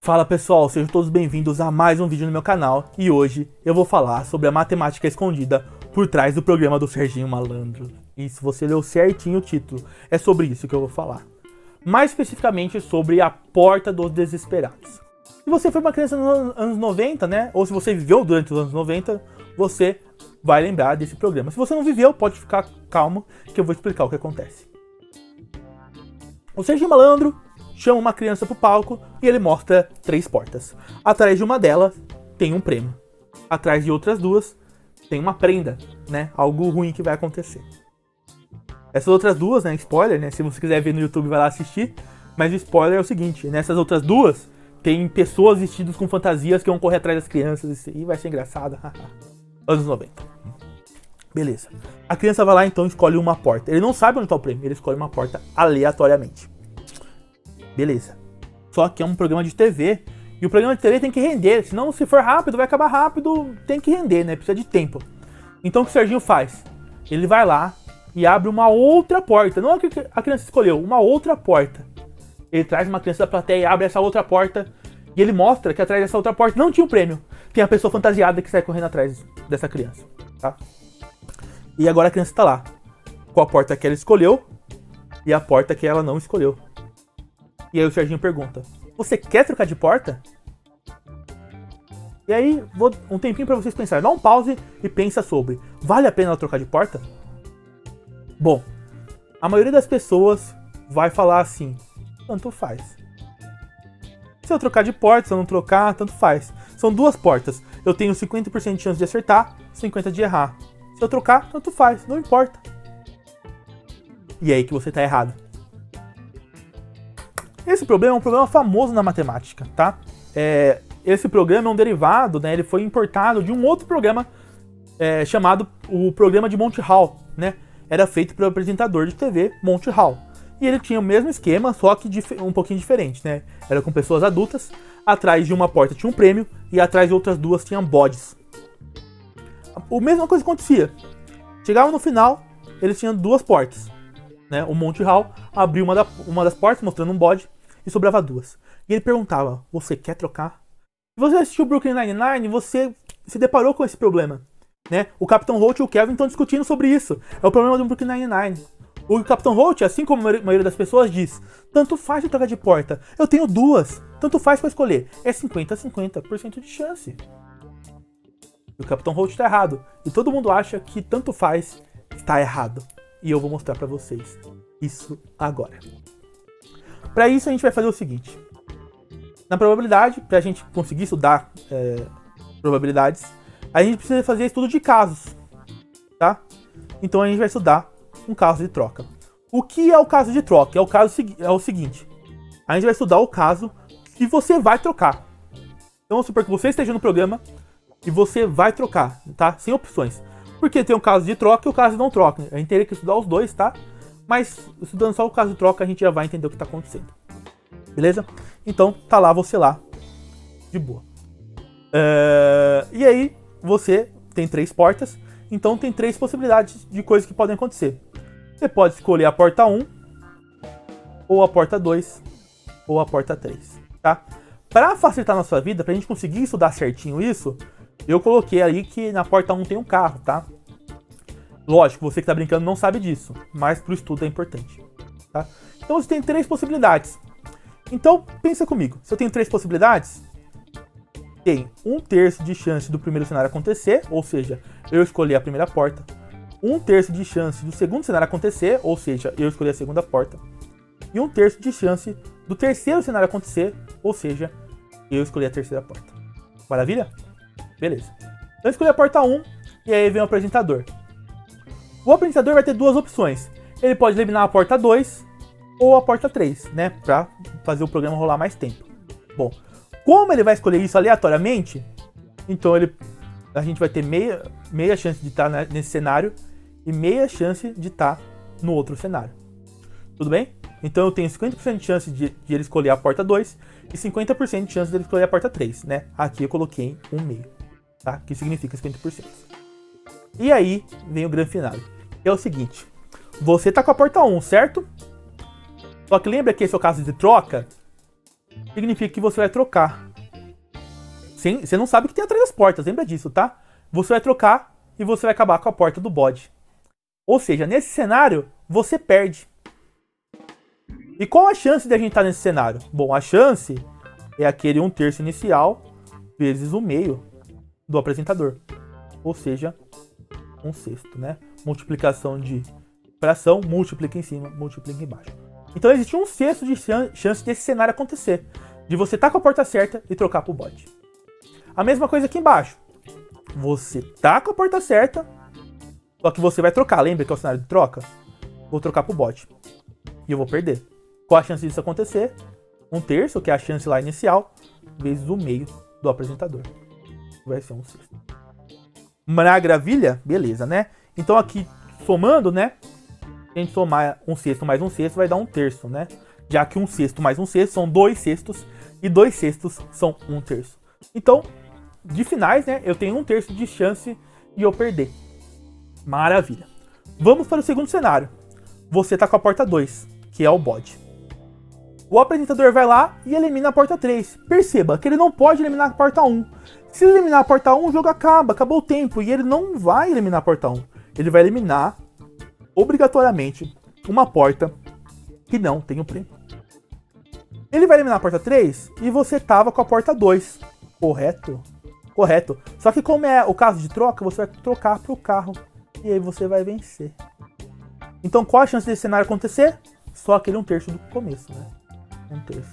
Fala pessoal, sejam todos bem-vindos a mais um vídeo no meu canal e hoje eu vou falar sobre a matemática escondida por trás do programa do Serginho Malandro. E se você leu certinho o título, é sobre isso que eu vou falar. Mais especificamente sobre a Porta dos Desesperados. Se você foi uma criança nos anos 90, né, ou se você viveu durante os anos 90, você vai lembrar desse programa. Se você não viveu, pode ficar calmo que eu vou explicar o que acontece. O Serginho Malandro chama uma criança pro palco e ele mostra 3 portas. Atrás de uma delas tem um prêmio. Atrás de outras 2 tem uma prenda, né? Algo ruim que vai acontecer. Essas outras 2, né? Spoiler, né? Se você quiser ver no YouTube, vai lá assistir. Mas o spoiler é o seguinte: nessas outras 2 tem pessoas vestidas com fantasias que vão correr atrás das crianças. Isso aí vai ser engraçado. Anos 90. Beleza. A criança vai lá então e escolhe uma porta. Ele não sabe onde está o prêmio, ele escolhe uma porta aleatoriamente. Beleza. Só que é um programa de TV. E o programa de TV tem que render. Senão, se for rápido, vai acabar rápido. Tem que render, né? Precisa de tempo. Então, o que o Serginho faz? Ele vai lá e abre uma outra porta. Não a que a criança escolheu, uma outra porta. Ele traz uma criança da plateia e abre essa outra porta. E ele mostra que atrás dessa outra porta não tinha um prêmio. Tem a pessoa fantasiada que sai correndo atrás dessa criança. Tá? E agora a criança está lá. Com a porta que ela escolheu e a porta que ela não escolheu. E aí o Serginho pergunta: você quer trocar de porta? E aí, vou um tempinho pra vocês pensarem. Dá um pause e pensa sobre: vale a pena ela trocar de porta? Bom, a maioria das pessoas vai falar assim: tanto faz. Se eu trocar de porta, se eu não trocar, tanto faz. São 2 portas. Eu tenho 50% de chance de acertar, 50% de errar. Se eu trocar, tanto faz, não importa. E é aí que você tá errado. Esse problema é um problema famoso na matemática, tá? Esse programa é um derivado, né? Ele foi importado de um outro programa chamado o Programa de Monty Hall, né? Era feito pelo apresentador de TV Monty Hall. E ele tinha o mesmo esquema, só que um pouquinho diferente, né? Era com pessoas adultas, atrás de uma porta tinha um prêmio e atrás de outras 2 tinham bodes. A mesma coisa acontecia. Chegava no final, eles tinham 2 portas. Né? O Monty Hall abriu uma das portas, mostrando um bode, e sobrava 2. E ele perguntava: você quer trocar? Se você assistiu Brooklyn Nine-Nine, você se deparou com esse problema. Né? O Capitão Holt e o Kevin estão discutindo sobre isso. É o problema do Brooklyn Nine-Nine. O Capitão Holt, assim como a maioria das pessoas, diz: tanto faz de trocar de porta. Eu tenho 2. Tanto faz pra escolher. É 50% de chance. E o Capitão Holt está errado. E todo mundo acha que tanto faz está errado. E eu vou mostrar pra vocês isso agora. Para isso a gente vai fazer o seguinte. Na probabilidade, pra gente conseguir estudar probabilidades, a gente precisa fazer estudo de casos, tá? Então a gente vai estudar um caso de troca. O que é o caso de troca? É o seguinte. A gente vai estudar o caso que você vai trocar. Então vamos supor que você esteja no programa e você vai trocar, tá? Sem opções. Porque tem o caso de troca e o caso de não troca. A gente teria que estudar os 2, tá? Mas estudando só o caso de troca, a gente já vai entender o que está acontecendo. Beleza? Então, tá lá você lá. De boa. E aí, você tem 3 portas. Então, tem 3 possibilidades de coisas que podem acontecer. Você pode escolher a porta 1, ou a porta 2, ou a porta 3. Tá? Para facilitar na sua vida, pra gente conseguir estudar certinho isso, eu coloquei aí que na porta 1 tem um carro, tá? Lógico, você que tá brincando não sabe disso, mas pro estudo é importante, tá? Então você tem 3 possibilidades. Então, pensa comigo. Se eu tenho 3 possibilidades, tem 1/3 de chance do primeiro cenário acontecer, ou seja, eu escolhi a primeira porta. 1/3 de chance do segundo cenário acontecer, ou seja, eu escolhi a segunda porta. E 1/3 de chance do terceiro cenário acontecer, ou seja, eu escolhi a terceira porta. Maravilha? Beleza. Então eu escolhi a porta 1 e aí vem o apresentador. O apresentador vai ter 2 opções. Ele pode eliminar a porta 2 ou a porta 3, né? Pra fazer o programa rolar mais tempo. Bom, como ele vai escolher isso aleatoriamente, então a gente vai ter meia chance de estar nesse cenário e meia chance de estar no outro cenário. Tudo bem? Então eu tenho 50% de chance de ele escolher a porta 2 e 50% de chance de ele escolher a porta 3, né? Aqui eu coloquei um meio, tá? Que significa 50%. E aí vem o grande final. É o seguinte: você tá com a porta 1, certo? Só que lembra que esse é o caso de troca? significa que você vai trocar. Você não sabe o que tem atrás das portas, lembra disso, tá? Você vai trocar e você vai acabar com a porta do bode. Ou seja, nesse cenário, você perde. E qual a chance de a gente estar nesse cenário? Bom, a chance é aquele 1/3 inicial vezes o meio do apresentador. Ou seja, 1/6, né? Multiplicação de fração, multiplica em cima, multiplica embaixo. Então existe 1/6 de chance desse cenário acontecer. De você estar com a porta certa e trocar pro bode. A mesma coisa aqui embaixo. Você tá com a porta certa, só que você vai trocar. Lembra que é o cenário de troca? Vou trocar pro bode. E eu vou perder. Qual a chance disso acontecer? 1/3, que é a chance lá inicial, vezes o meio do apresentador. Vai ser 1/6. Maravilha? Beleza, né? Então aqui, somando, né? Se a gente somar 1/6 mais 1/6, vai dar 1/3, né? Já que 1/6 mais 1/6 são 2/6 e 2/6 são 1/3. Então, de finais, né? Eu tenho 1/3 de chance de eu perder. Maravilha. Vamos para o segundo cenário. Você tá com a porta 2, que é o bode. O apresentador vai lá e elimina a porta 3. Perceba que ele não pode eliminar a porta 1. Se ele eliminar a porta 1, o jogo acabou o tempo. E ele não vai eliminar a porta 1. Ele vai eliminar, obrigatoriamente, uma porta que não tem o prêmio. Ele vai eliminar a porta 3 e você tava com a porta 2. Correto? Correto. Só que como é o caso de troca, você vai trocar pro carro. E aí você vai vencer. Então qual a chance desse cenário acontecer? Só aquele 1/3 do começo, né? 1/3.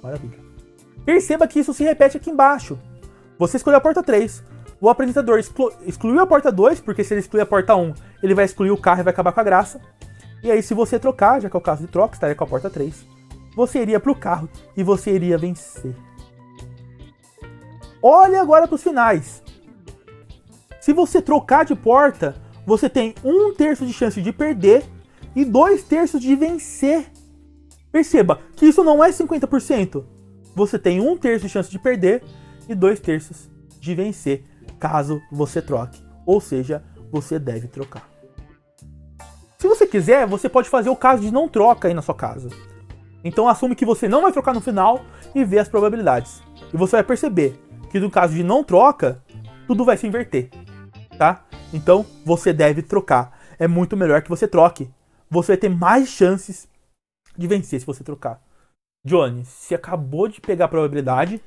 Maravilha. Perceba que isso se repete aqui embaixo. Você escolheu a porta 3. O apresentador excluiu a porta 2, porque se ele excluir a porta 1, ele vai excluir o carro e vai acabar com a graça. E aí se você trocar, já que é o caso de troca, estaria com a porta 3, você iria pro carro e você iria vencer. Olha agora para os finais. Se você trocar de porta, você tem 1/3 de chance de perder e 2/3 de vencer. Perceba que isso não é 50%. Você tem 1/3 de chance de perder e 2/3 de vencer, caso você troque. Ou seja, você deve trocar. Se você quiser, você pode fazer o caso de não troca aí na sua casa. Então assume que você não vai trocar no final e vê as probabilidades. E você vai perceber que no caso de não troca, tudo vai se inverter, tá? Então você deve trocar. É muito melhor que você troque. Você vai ter mais chances de vencer se você trocar. Johnny, você acabou de pegar a probabilidade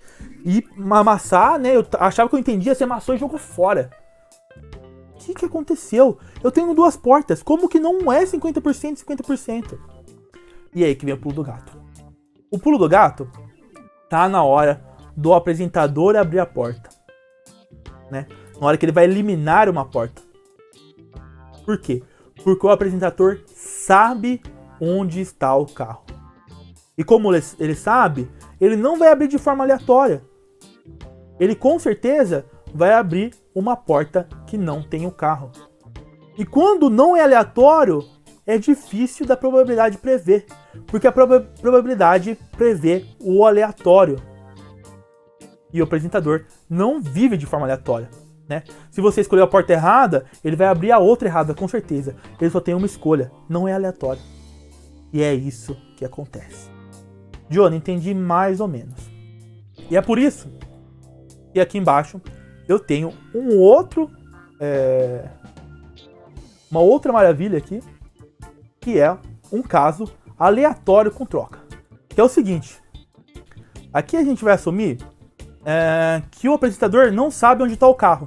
e amassar, né? Eu achava que eu entendia, você amassou e jogou fora. O que aconteceu? Eu tenho 2 portas. Como que não é 50% 50%? E aí que vem o pulo do gato. O pulo do gato tá na hora do apresentador abrir a porta, né? Na hora que ele vai eliminar uma porta. Por quê? Porque o apresentador sabe onde está o carro. E como ele sabe, ele não vai abrir de forma aleatória. Ele com certeza vai abrir uma porta que não tem o carro. E quando não é aleatório, é difícil da probabilidade prever. Porque a probabilidade prevê o aleatório. E o apresentador não vive de forma aleatória, né? Se você escolher a porta errada, ele vai abrir a outra errada, com certeza. Ele só tem uma escolha, não é aleatório. E é isso que acontece. Johnny, entendi mais ou menos. E é por isso que aqui embaixo eu tenho uma outra maravilha aqui, que é um caso aleatório com troca. Que é o seguinte. Aqui a gente vai assumir que o apresentador não sabe onde está o carro.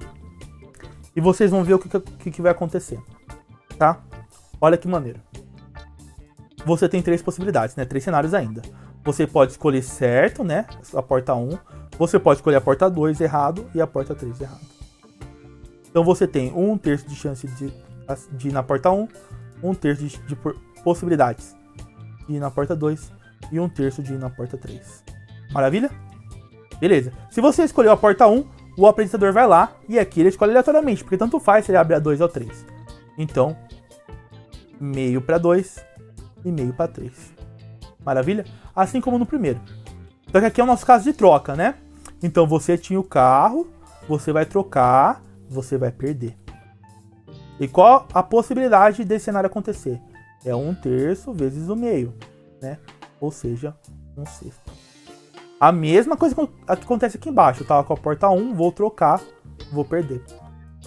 E vocês vão ver o que vai acontecer. Tá? Olha que maneiro. Você tem 3 possibilidades, né? 3 cenários ainda. Você pode escolher certo, né? A porta 1. Você pode escolher a porta 2 errado e a porta 3 errado. Então você tem 1/3 de chance de ir na porta 1, 1/3 de possibilidades de ir na porta 2 e 1/3 de ir na porta 3. Maravilha? Beleza. Se você escolheu a porta 1, o apresentador vai lá e aqui ele escolhe aleatoriamente, porque tanto faz se ele abre a 2 ou 3. Então, meio para 2 e meio para 3. Maravilha? Assim como no primeiro. Só que aqui é o nosso caso de troca, né? Então você tinha o carro, você vai trocar, você vai perder. E qual a possibilidade desse cenário acontecer? É 1/3 vezes o meio, né? Ou seja, 1/6. A mesma coisa que acontece aqui embaixo. Eu tava com a porta 1, vou trocar, vou perder.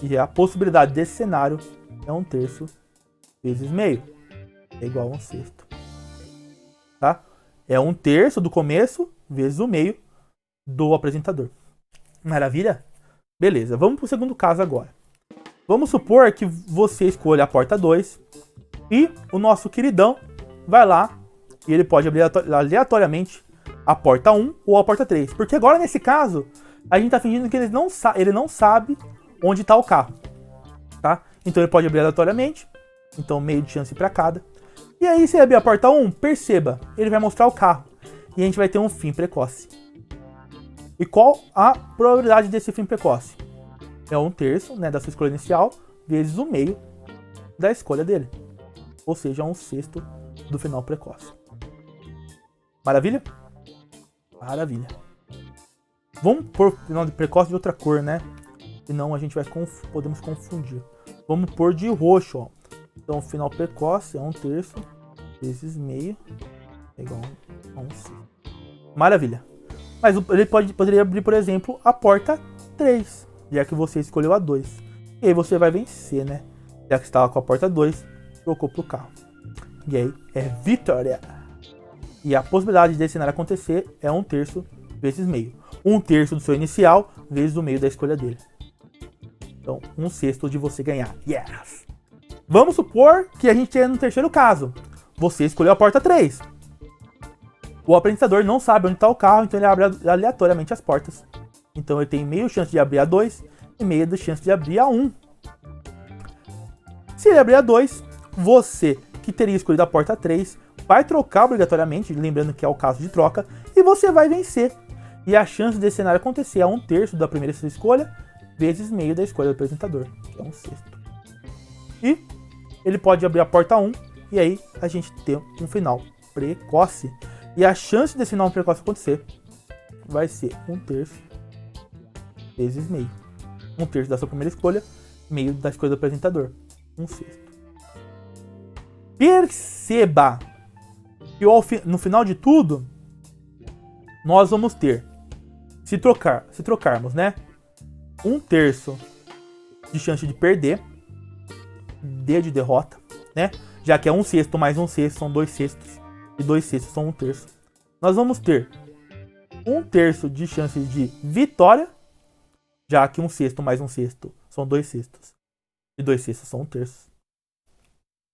E a possibilidade desse cenário é 1/3 vezes meio. É igual a 1/6. Tá? É 1/3 do começo vezes o meio do apresentador. Maravilha? Beleza, vamos pro segundo caso agora. Vamos supor que você escolha a porta 2 e o nosso queridão vai lá e ele pode abrir aleatoriamente a porta 1 ou a porta 3. Porque agora, nesse caso, a gente tá fingindo que ele não sabe onde tá o carro. Tá? Então ele pode abrir aleatoriamente. Então meio de chance para cada. E aí, se ele abrir a porta 1, perceba, ele vai mostrar o carro. E a gente vai ter um fim precoce. E qual a probabilidade desse fim precoce? É 1/3, né, da sua escolha inicial, vezes o meio da escolha dele. Ou seja, 1/6 do final precoce. Maravilha? Maravilha. Vamos pôr final de precoce de outra cor, né? Senão a gente vai podemos confundir. Vamos pôr de roxo, ó. Então o final precoce é 1/3 vezes meio é igual a 1/6. Maravilha. Mas ele poderia abrir, por exemplo, a porta 3, já que você escolheu a 2. E aí você vai vencer, né? Já que estava com a porta 2, trocou pro carro. E aí é vitória. E a possibilidade desse cenário acontecer é 1/3 vezes meio. 1/3 do seu inicial vezes o meio da escolha dele. Então, 1/6 de você ganhar. Yes! Vamos supor que a gente tenha no terceiro caso. Você escolheu a porta 3. O apresentador não sabe onde está o carro, então ele abre aleatoriamente as portas. Então ele tem meio chance de abrir a 2 e meio de chance de abrir a 1. Se ele abrir a 2, você que teria escolhido a porta 3 vai trocar obrigatoriamente, lembrando que é o caso de troca, e você vai vencer. E a chance desse cenário acontecer é 1/3 da primeira sua escolha, vezes meio da escolha do apresentador, que é 1/6. E ele pode abrir a porta 1, e aí a gente tem um final precoce. E a chance desse final precoce acontecer vai ser 1/3 vezes meio. 1/3 da sua primeira escolha, meio da escolha do apresentador, 1/6. Perceba que no final de tudo, nós vamos ter, se trocarmos, né, 1/3 de chance de perder, D de derrota, né, já que é 1/6 mais 1/6 são 2/6, e 2/6 são 1/3. Nós vamos ter 1/3 de chance de vitória, já que 1/6 mais 1/6 são 2/6, e 2/6 são 1/3.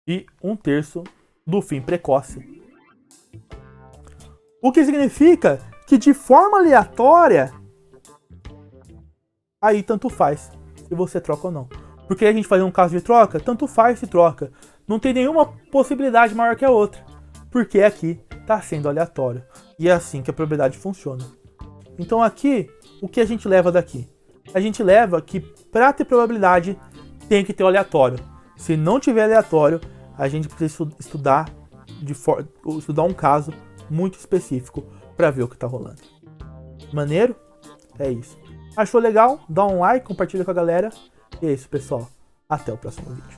E 1/3 do fim precoce. O que significa que de forma aleatória, aí tanto faz se você troca ou não. Porque a gente faz um caso de troca, tanto faz se troca. Não tem nenhuma possibilidade maior que a outra. Porque aqui está sendo aleatório. E é assim que a probabilidade funciona. Então aqui, o que a gente leva daqui? A gente leva que para ter probabilidade tem que ter o aleatório. Se não tiver aleatório, a gente precisa estudar um caso muito específico para ver o que está rolando. Maneiro? É isso. Achou legal? Dá um like, compartilha com a galera. E é isso, pessoal. Até o próximo vídeo.